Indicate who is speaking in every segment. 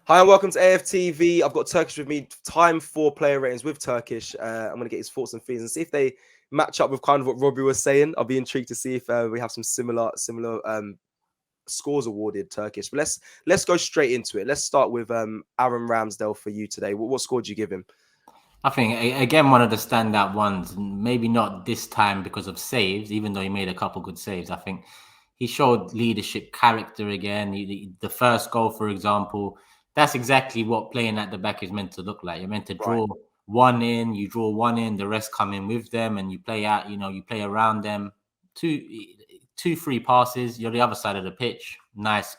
Speaker 1: Hi and welcome to AFTV. I've got Turkish with me. Time for player ratings with Turkish. I'm going to get his thoughts and feelings and see if they match up with kind of what Robbie was saying. I'll be intrigued to see if we have some similar scores awarded Turkish. But let's go straight into it. Let's start with Aaron Ramsdale for you today. What score did you give him?
Speaker 2: I think, again, one of the standout ones, maybe not this time because of saves, even though he made a couple good saves. I think he showed leadership, character again. The first goal, for example, that's exactly what playing at the back is meant to look like. You're meant to draw one in, you draw one in, the rest come in with them, and you play out, you play around them. Two free passes, you're the other side of the pitch. Nice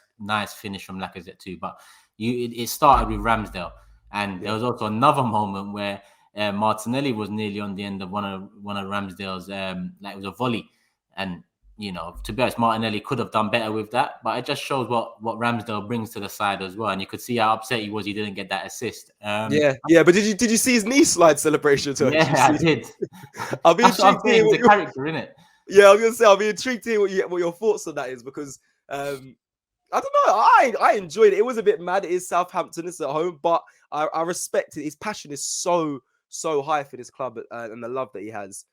Speaker 2: finish from Lacazette too. But it started with Ramsdale. And there was also another moment where Martinelli was nearly on the end of one of Ramsdale's, it was a volley. And, to be honest, Martinelli could have done better with that. But it just shows what Ramsdale brings to the side as well. And you could see how upset he was he didn't get that assist.
Speaker 1: But did you see his knee slide celebration?
Speaker 2: Yeah, I did.
Speaker 1: I'll be intrigued to hear
Speaker 2: the character, innit?
Speaker 1: Yeah, I was going to say, I'll be intrigued to hear what your thoughts on that is because... I don't know. I enjoyed it. It was a bit mad. It is Southampton. It's at home, but I respect it. His passion is so high for this club and the love that he has.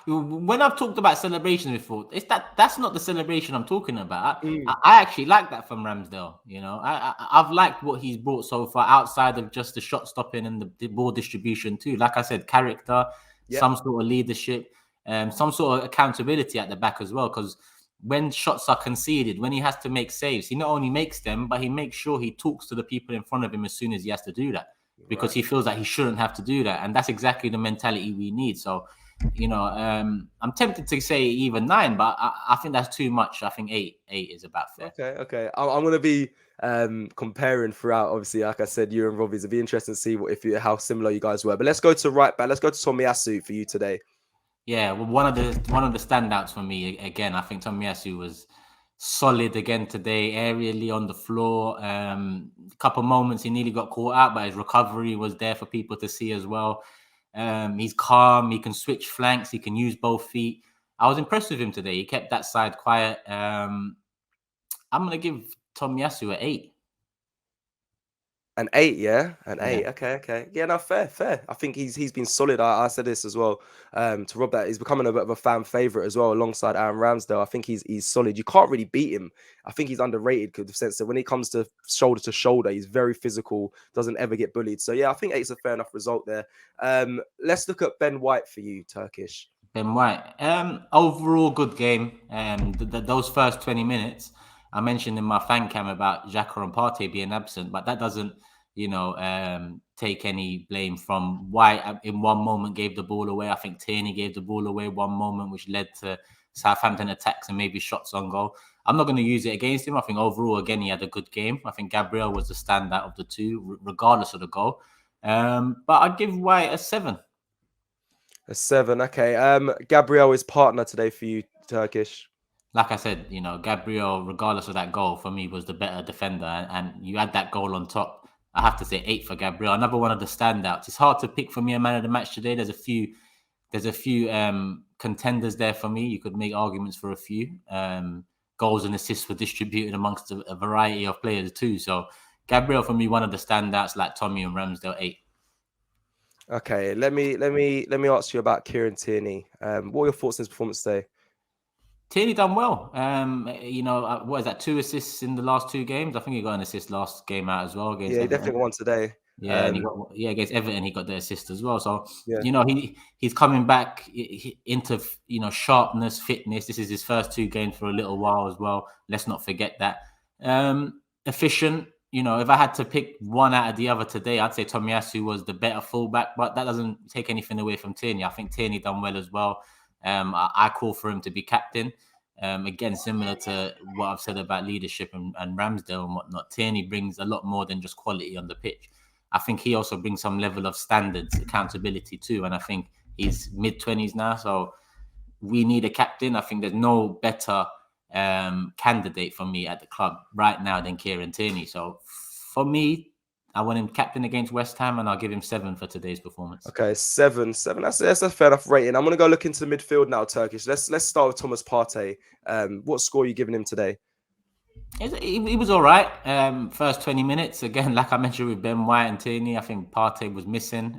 Speaker 2: When I've talked about celebration before, that's not the celebration I'm talking about. I actually like that from Ramsdale. I've liked what he's brought so far outside of just the shot stopping and the ball distribution too. Like I said, character, some sort of leadership, some sort of accountability at the back as well. Because when shots are conceded, when he has to make saves, he not only makes them, but he makes sure he talks to the people in front of him as soon as he has to do that, because he feels like he shouldn't have to do that. And that's exactly the mentality we need. So, I'm tempted to say even 9, but I think that's too much. I think 8 is about fair.
Speaker 1: Okay. I'm going to be comparing throughout. Obviously, like I said, you and Robbie's. It'd be interesting to see how similar you guys were. But let's go to right back. Let's go to Yasu for you today.
Speaker 2: Yeah, well, one of the standouts for me again. I think Yasu was solid again today, aerially on the floor. A couple moments he nearly got caught out, but his recovery was there for people to see as well. He's calm. He can switch flanks. He can use both feet. I was impressed with him today. He kept that side quiet. I'm gonna give Yasu an 8.
Speaker 1: An 8, yeah? An 8. Okay. Yeah, no, fair. I think he's been solid. I said this as well to Rob, that he's becoming a bit of a fan favourite as well alongside Aaron Ramsdale. I think he's solid. You can't really beat him. I think he's underrated in the sense that when he comes to shoulder, he's very physical, doesn't ever get bullied. So, yeah, I think 8's a fair enough result there. Let's look at Ben White for you, Turkish.
Speaker 2: Ben White. Overall, good game. Those first 20 minutes, I mentioned in my fan cam about Xhaka and Partey being absent, but that doesn't, take any blame from White. In one moment gave the ball away. I think Tierney gave the ball away one moment, which led to Southampton attacks and maybe shots on goal. I'm not going to use it against him. I think overall, again, he had a good game. I think Gabriel was the standout of the two, regardless of the goal. But I'd give White a 7.
Speaker 1: A 7, okay. Gabriel is partner today for you, Turkish.
Speaker 2: Like I said, Gabriel, regardless of that goal, for me was the better defender, and you add that goal on top. I have to say 8 for Gabriel. Another one of the standouts. It's hard to pick for me a man of the match today. There's a few contenders there for me. You could make arguments for a few. Goals and assists were distributed amongst a variety of players too. So Gabriel for me, one of the standouts, like Tommy and Ramsdale, 8.
Speaker 1: Okay, let me ask you about Kieran Tierney. What were your thoughts on his performance today?
Speaker 2: Tierney done well. What is that? 2 assists in the last 2 games. I think he got an assist last game out as well.
Speaker 1: Against Everton. Definitely one today.
Speaker 2: Yeah, against Everton he got the assist as well. So he's coming back into sharpness, fitness. This is his first 2 games for a little while as well. Let's not forget that. Efficient. If I had to pick one out of the other today, I'd say Yasu was the better fullback, but that doesn't take anything away from Tierney. I think Tierney done well as well. I call for him to be captain. Again, similar to what I've said about leadership and Ramsdale and whatnot, Tierney brings a lot more than just quality on the pitch. I think he also brings some level of standards, accountability too. And I think he's mid-20s now, so we need a captain. I think there's no better candidate for me at the club right now than Kieran Tierney. So for me, I want him captain against West Ham, and I'll give him 7 for today's performance.
Speaker 1: Okay, 7. That's a fair enough rating. I'm going to go look into the midfield now, Turkish. Let's start with Thomas Partey. What score are you giving him today?
Speaker 2: He was all right. First 20 minutes, again, like I mentioned with Ben White and Tierney, I think Partey was missing.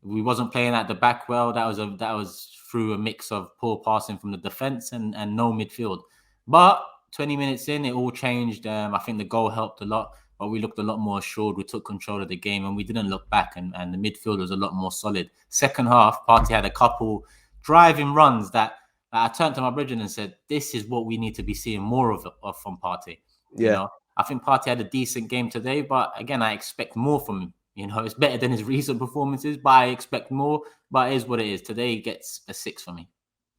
Speaker 2: We wasn't playing at the back well. That was through a mix of poor passing from the defense and no midfield. But 20 minutes in, it all changed. I think the goal helped a lot, but we looked a lot more assured. We took control of the game and we didn't look back, and the midfield was a lot more solid. Second half, Partey had a couple driving runs that I turned to my brethren and said, "This is what we need to be seeing more of from Partey." You know, I think Partey had a decent game today, but again, I expect more from him. You know, it's better than his recent performances, but I expect more. But it is what it is. Today, he gets a 6 for me.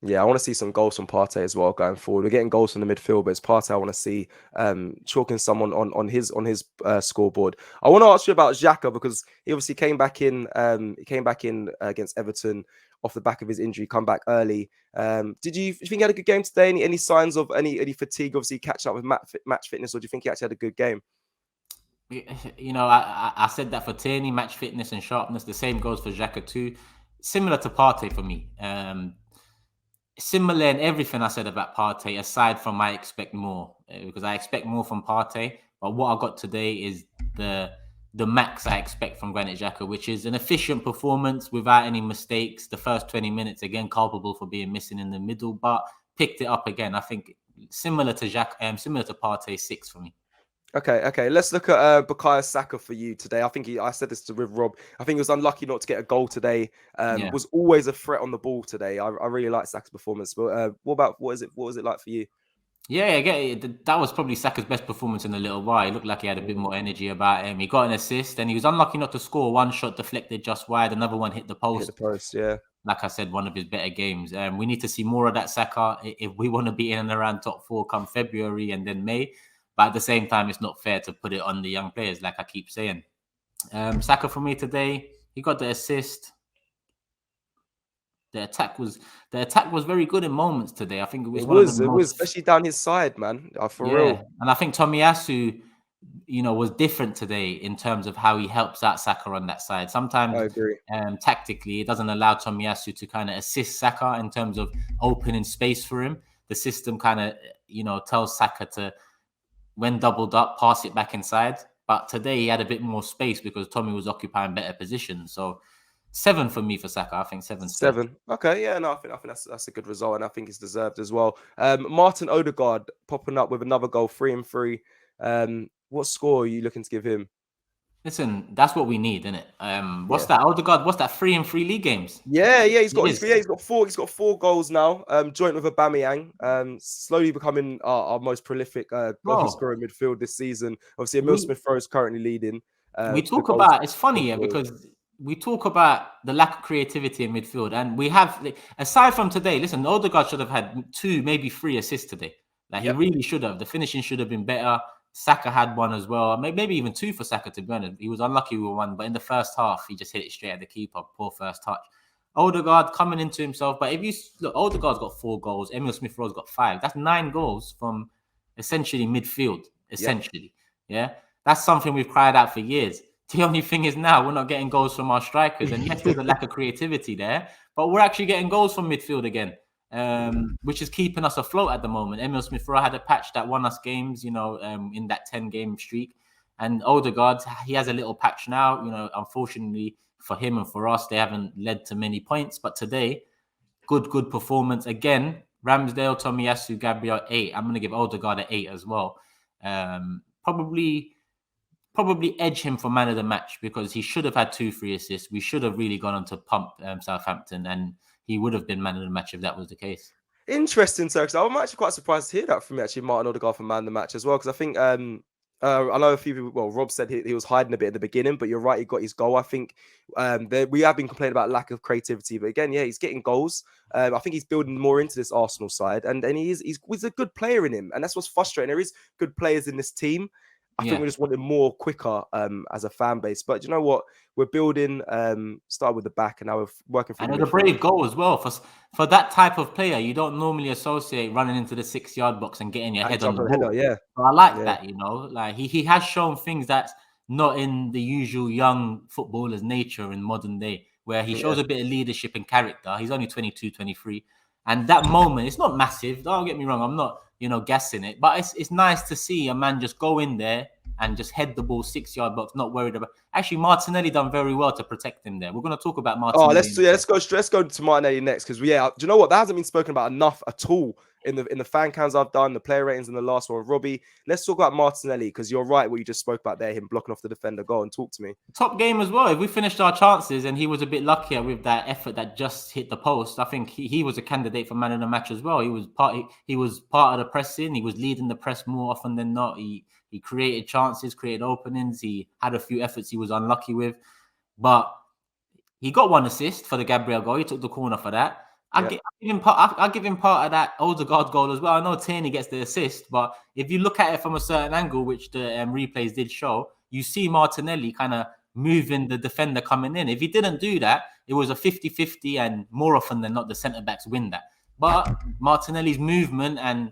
Speaker 1: Yeah, I want to see some goals from Partey as well going forward. We're getting goals from the midfield, but it's Partey I want to see chalking someone on his scoreboard. I want to ask you about Xhaka because he obviously came back in. He came back in against Everton off the back of his injury, come back early. Did you think he had a good game today? Any signs of any fatigue? Obviously, catching up with match fitness, or do you think he actually had a good game?
Speaker 2: You know, I said that for Tierney, match fitness and sharpness. The same goes for Xhaka too. Similar to Partey for me. Similar in everything I said about Partey, aside from I expect more, because I expect more from Partey. But what I got today is the max I expect from Granit Xhaka, which is an efficient performance without any mistakes. The first 20 minutes, again, culpable for being missing in the middle, but picked it up again. I think similar to similar to Partey, 6 for me.
Speaker 1: Okay. Let's look at Bukayo Saka for you today. I think I said this with Rob. I think he was unlucky not to get a goal today. Was always a threat on the ball today. I really like Saka's performance. But what was it like for you?
Speaker 2: Yeah, again, that was probably Saka's best performance in a little while. He looked like he had a bit more energy about him. He got an assist, and he was unlucky not to score. One shot deflected just wide, another one hit the post.
Speaker 1: Hit the post, yeah.
Speaker 2: Like I said, one of his better games. We need to see more of that Saka if we want to be in and around top 4 come February and then May. But at the same time, it's not fair to put it on the young players, like I keep saying. Saka for me today, he got the assist. The attack was very good in moments today. I think it was
Speaker 1: especially down his side, man. For real.
Speaker 2: And I think Yasu, you know, was different today in terms of how he helps out Saka on that side. Sometimes,
Speaker 1: I agree.
Speaker 2: Tactically, it doesn't allow Yasu to kind of assist Saka in terms of opening space for him. The system kind of, you know, tells Saka to, when doubled up, pass it back inside. But today he had a bit more space because Tommy was occupying better positions. So 7 for me for Saka. I think 7.
Speaker 1: 7. Okay, yeah, no, I think that's a good result, and I think it's deserved as well. Martin Odergaard popping up with another goal, 3-3. What score are you looking to give him?
Speaker 2: Listen, that's what we need, isn't it? What's that? Odegaard, what's that? 3-3 league games?
Speaker 1: Yeah, he's got 4. He's got 4 goals now. Joint with Aubameyang. Slowly becoming our most prolific goal scorer in midfield this season. Obviously, Emil Smith-Rowe is currently leading.
Speaker 2: We talk about it's funny, because we talk about the lack of creativity in midfield, and we have, aside from today. Listen, Odegaard should have had 2, maybe 3 assists today. He really should have. The finishing should have been better. Saka had 1 as well, maybe even 2 for Saka, to be honest. He was unlucky with 1, but in the first half, he just hit it straight at the keeper. Poor first touch. Odegaard coming into himself, but if you look, Odegaard's got 4 goals. Emil Smith-Rowe's got 5. That's 9 goals from essentially midfield. Yeah, that's something we've cried out for years. The only thing is now we're not getting goals from our strikers, and yes, there's a lack of creativity there, but we're actually getting goals from midfield again. Which is keeping us afloat at the moment. Emil Smith-Rowe had a patch that won us games, you know, in that 10-game streak. And Odegaard, he has a little patch now. You know, unfortunately for him and for us, they haven't led to many points. But today, good performance. Again, Ramsdale, Yasu, Gabriel, 8. I'm going to give Odegaard an 8 as well. Probably edge him for man of the match because he should have had 2 free assists. We should have really gone on to pump Southampton, and he would have been man of the match if that was the case.
Speaker 1: Interesting, sir. Because I'm actually quite surprised to hear that from actually Martin Odegaard for man of the match as well. Because I think I know a few people. Well, Rob said he was hiding a bit at the beginning, but you're right. He got his goal. I think we have been complaining about lack of creativity, but again, yeah, he's getting goals. I think he's building more into this Arsenal side, and he's a good player in him, and that's what's frustrating. There is good players in this team. I think we just wanted more quicker as a fan base. But you know what? We're building, started with the back, and now we're working through.
Speaker 2: And it was a brave goal as well. For that type of player, you don't normally associate running into the 6-yard box and getting your head on the ball. So I like that, you know. Like he has shown things that's not in the usual young footballer's nature in modern day, where he shows a bit of leadership and character. He's only 22, 23. And that moment, it's not massive. Don't get me wrong. I'm not, gassing it. But it's nice to see a man just go in there and just head the ball 6-yard box, not worried about. Actually, Martinelli done very well to protect him there. We're going to talk about
Speaker 1: Oh,
Speaker 2: Martinelli.
Speaker 1: let's go to Martinelli next, because do you know what? That hasn't been spoken about enough at all in the fan cams I've done, the player ratings in the last one. Robbie, let's talk about Martinelli, because you're right what you just spoke about there, him blocking off the defender. Go and talk to me.
Speaker 2: Top game as well. If we finished our chances and he was a bit luckier with that effort that just hit the post, I think he was a candidate for man of the match as well. He was part of the pressing. He was leading the press more often than not. He created chances, created openings. He had a few efforts he was unlucky with, but he got one assist for the Gabriel goal. He took the corner for that. I give him part of that Odergaard goal as well. I know Tierney gets the assist, but if you look at it from a certain angle, which the replays did show, you see Martinelli kind of moving the defender coming in. If he didn't do that, it was a 50-50, and more often than not, the centre-backs win that. But Martinelli's movement, and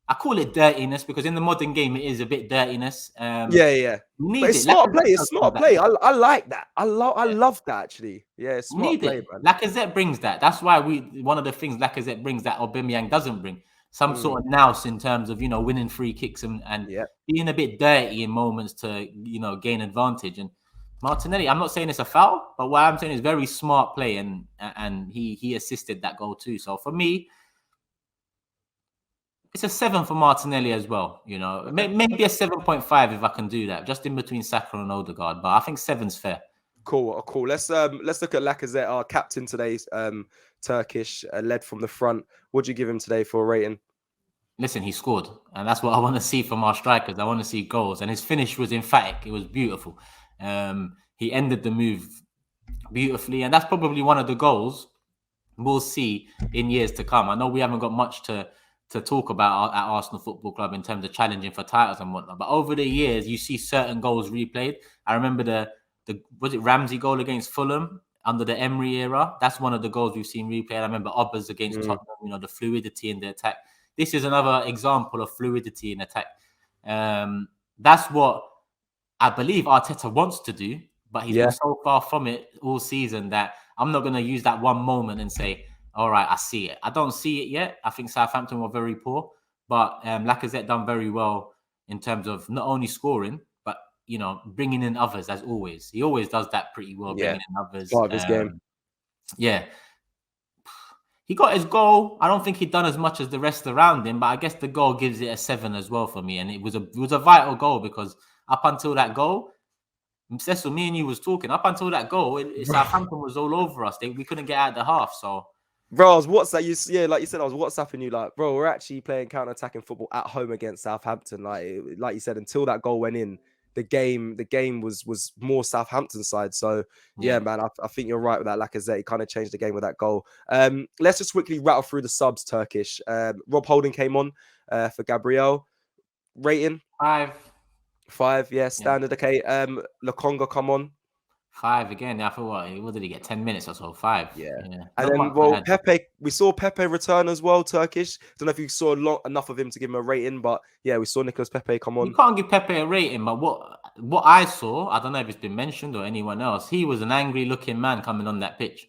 Speaker 2: I call it dirtiness because in the modern game, it is a bit dirtiness.
Speaker 1: But it's smart play. It's smart play. I like that. I love that, actually. Yeah, it's smart play, man.
Speaker 2: Lacazette brings that. That's why one of the things Lacazette brings that Aubameyang doesn't bring. Some sort of nous in terms of, winning free kicks and being a bit dirty in moments to, gain advantage. And Martinelli, I'm not saying it's a foul, but what I'm saying is very smart play, and he assisted that goal too. So for me, it's a 7 for Martinelli as well. Maybe a 7.5 if I can do that, just in between Saka and Odegaard. But I think 7's fair.
Speaker 1: Cool. Let's look at Lacazette, our captain today, Turkish, led from the front. What do you give him today for a rating?
Speaker 2: Listen, he scored, and that's what I want to see from our strikers. I want to see goals, and his finish was emphatic. It was beautiful. He ended the move beautifully, and that's probably one of the goals we'll see in years to come. I know we haven't got much to talk about at Arsenal Football Club in terms of challenging for titles and whatnot, but over the years, you see certain goals replayed. I remember was it Ramsey goal against Fulham under the Emery era? That's one of the goals we've seen replayed. I remember Obbers against Tottenham, the fluidity in the attack. This is another example of fluidity in attack. That's what I believe Arteta wants to do, but he's been so far from it all season that I'm not going to use that one moment and say, all right, I see it. I don't see it yet. I think Southampton were very poor, but Lacazette done very well in terms of not only scoring, but, bringing in others as always. He always does that pretty well, bringing in others.
Speaker 1: Part of his game.
Speaker 2: Yeah. He got his goal. I don't think he'd done as much as the rest around him, but I guess the goal gives it a 7 as well for me. And it was a vital goal because up until that goal, Cecil, me and you was talking. Up until that goal, Southampton was all over us. We couldn't get out of the half. So,
Speaker 1: bro, I was WhatsApp. Like you said, I was WhatsApping you. Like, bro, we're actually playing counter-attacking football at home against Southampton. Like you said, until that goal went in, the game was more Southampton side. So yeah, man, I think you're right with that. Lacazette, he kind of changed the game with that goal. Let's just quickly rattle through the subs. Turkish. Rob Holding came on for Gabriel. Rating 5, yeah, standard. Okay. Lokonga come on.
Speaker 2: 5 again. I thought, what did he get? 10 minutes or so? 5.
Speaker 1: Yeah. And then, Pepe, we saw Pepe return as well, Turkish. Don't know if you saw enough of him to give him a rating, but yeah, we saw Nicolas Pepe come on.
Speaker 2: You can't give Pepe a rating, but what I saw, I don't know if it's been mentioned or anyone else, he was an angry looking man coming on that pitch.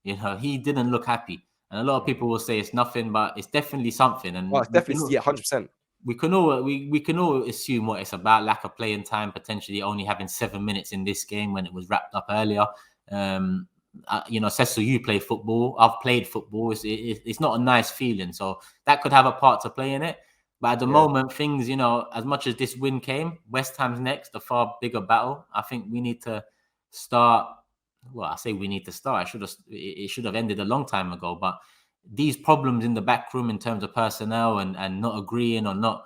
Speaker 2: He didn't look happy. And a lot of people will say it's nothing, but it's definitely something. And
Speaker 1: it's definitely, 100%.
Speaker 2: We can all assume what it's about: lack of playing time, potentially only having 7 minutes in this game when it was wrapped up earlier. Cecil, you play football. I've played football. It's not a nice feeling, so that could have a part to play in it. But at the moment, things, as much as this win came, West Ham's next, a far bigger battle. I think we need to start. Well, I say we need to start. It should have ended a long time ago, but these problems in the back room in terms of personnel and not agreeing or not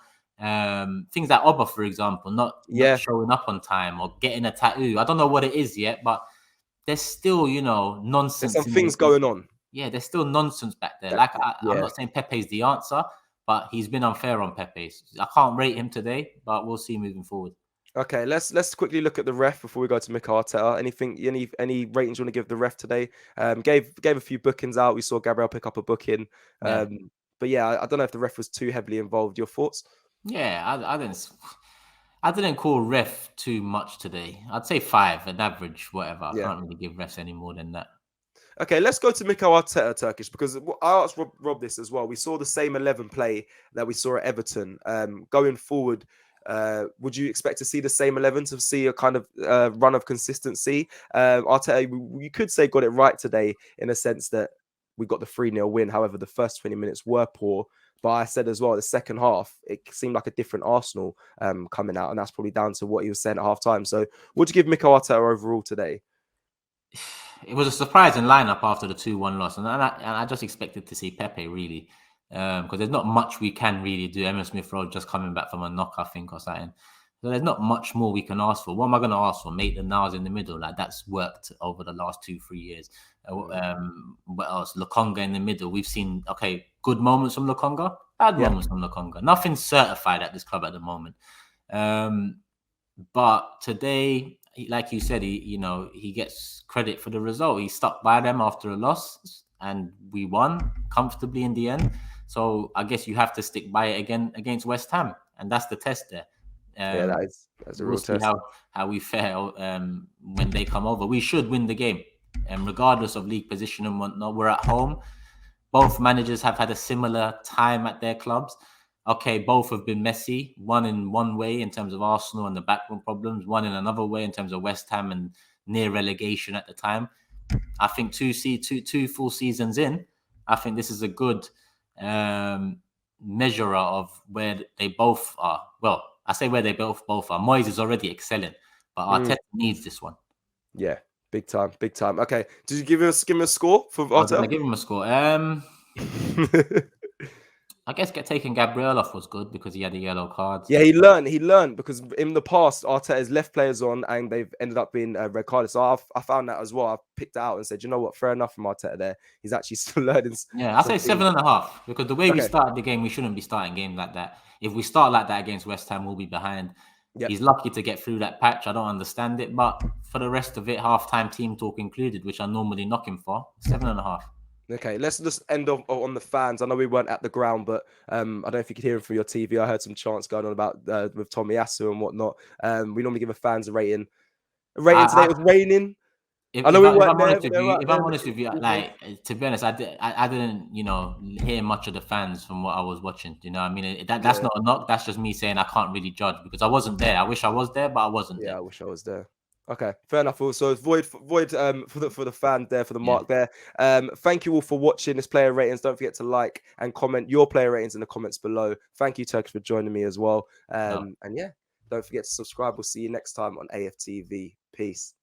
Speaker 2: things like Oba, for example, not showing up on time or getting a tattoo. I don't know what it is yet, but there's still, nonsense.
Speaker 1: There's some things going on.
Speaker 2: Yeah, there's still nonsense back there. I'm not saying Pepe's the answer, but he's been unfair on Pepe. I can't rate him today, but we'll see moving forward.
Speaker 1: Okay, let's quickly look at the ref before we go to Mikel Arteta. Any ratings you want to give the ref today? Gave a few bookings out. We saw Gabriel pick up a booking. But yeah, I don't know if the ref was too heavily involved. Your thoughts?
Speaker 2: Yeah, I didn't call ref too much today. I'd say 5, an average, whatever. I can't really give refs any more than that.
Speaker 1: Okay, let's go to Mikel Arteta, Turkish, because I asked Rob this as well. We saw the same 11 play that we saw at Everton. Going forward, would you expect to see the same 11 to see a kind of run of consistency? Arteta, you could say got it right today in a sense that we got the 3-0 win. However, the first 20 minutes were poor. But I said as well, the second half, it seemed like a different Arsenal coming out. And that's probably down to what he was saying at half time. So what do you give Mikel Arteta overall today?
Speaker 2: It was a surprising lineup after the 2-1 loss. And I just expected to see Pepe, really. Because there's not much we can really do. Emile Smith-Rowe just coming back from a knock, I think, or something. So there's not much more we can ask for. What am I going to ask for? Maitland-Niles in the middle. Like, that's worked over the last 2-3 years. What else? Lokonga in the middle. We've seen, good moments from Lokonga, bad moments from Lokonga. Nothing certified at this club at the moment. But today, like you said, he gets credit for the result. He stuck by them after a loss, and we won comfortably in the end. So I guess you have to stick by it again against West Ham, and that's the test there.
Speaker 1: That's a real test.
Speaker 2: How we fare when they come over. We should win the game, and regardless of league position and whatnot, we're at home. Both managers have had a similar time at their clubs. Okay, both have been messy. One in one way in terms of Arsenal and the backroom problems. One in another way in terms of West Ham and near relegation at the time. I think two full seasons in, I think this is a good measurer of where they both are. Well, I say where they both are. Moyes is already excelling, but Arteta needs this one.
Speaker 1: Yeah, big time. Okay, did you give him a score for Arteta?
Speaker 2: I give him a score. I guess taking Gabriel off was good because he had a yellow card.
Speaker 1: Yeah, he learned because in the past Arteta's left players on and they've ended up being red carded. So I found that as well. I picked it out and said, you know what, fair enough from Arteta there. He's actually still learning.
Speaker 2: Yeah, I say 7.5 because the way we started the game, we shouldn't be starting games like that. If we start like that against West Ham, we'll be behind. Yep. He's lucky to get through that patch. I don't understand it, but for the rest of it, halftime team talk included, which I normally knock him for, 7.5.
Speaker 1: Okay, let's just end off on the fans. I know we weren't at the ground, but I don't know if you could hear him from your TV. I heard some chants going on about with Tommy Yasu and whatnot. We normally give the fans a rating. Today it was raining.
Speaker 2: If I'm honest with you, like to be honest, I didn't, hear much of the fans from what I was watching. You know, what I mean, that's not a knock. That's just me saying I can't really judge because I wasn't there. I wish I was there, but I wasn't there.
Speaker 1: Yeah, I wish I was there. Okay, fair enough. Also, void for the fan there, for the mark there. Thank you all for watching this player ratings. Don't forget to like and comment your player ratings in the comments below. Thank you, Turkish, for joining me as well. And yeah, don't forget to subscribe. We'll see you next time on AFTV. Peace.